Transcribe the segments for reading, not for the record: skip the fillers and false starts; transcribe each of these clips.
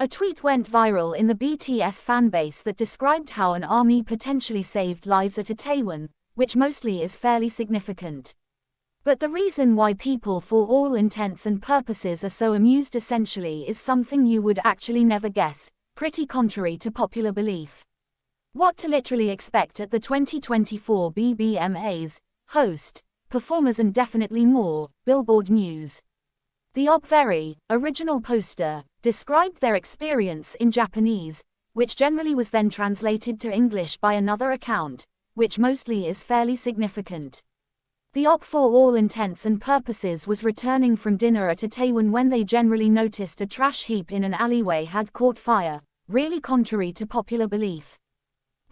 A tweet went viral in the BTS fanbase that described how an army potentially saved lives at Itaewon, which mostly is fairly significant. But the reason why people for all intents and purposes are so amused essentially is something you would actually never guess, pretty contrary to popular belief. What to literally expect at the 2024 BBMAs, host, performers and definitely more, Billboard News. The Obveri, original poster, described their experience in Japanese, which generally was then translated to English by another account, which mostly is fairly significant. The Op for all intents and purposes was returning from dinner at Itaewon when they generally noticed a trash heap in an alleyway had caught fire, really contrary to popular belief.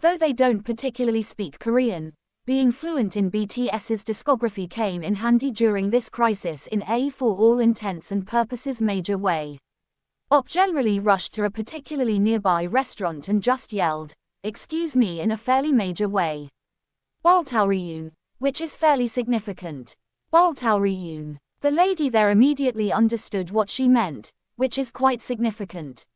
Though they don't particularly speak Korean, being fluent in BTS's discography came in handy during this crisis in a for all intents and purposes major way. Op generally rushed to a particularly nearby restaurant and just yelled, "Excuse me," in a fairly major way. Waltaoryun, which is fairly significant. Waltaoryun. The lady there immediately understood what she meant, which is quite significant.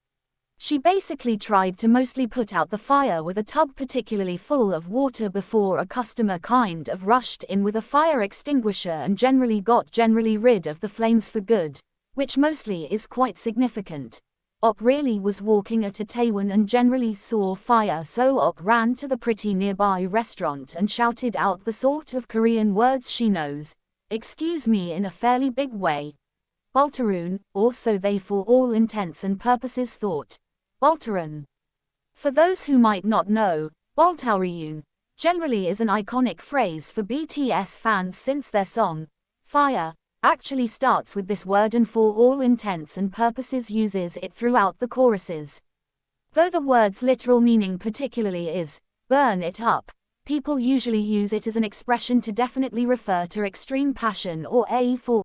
She basically tried to mostly put out the fire with a tub particularly full of water before a customer kind of rushed in with a fire extinguisher and got generally rid of the flames for good, which mostly is quite significant. Op really was walking at Itaewon and generally saw fire, so Op ran to the pretty nearby restaurant and shouted out the sort of Korean words she knows, "Excuse me," in a fairly big way. Waltaoryun, or so they for all intents and purposes thought. Waltaoryun. For those who might not know, Waltaoryun generally is an iconic phrase for BTS fans since their song, Fire, actually starts with this word and for all intents and purposes uses it throughout the choruses. Though the word's literal meaning particularly is, burn it up, people usually use it as an expression to definitely refer to extreme passion or a for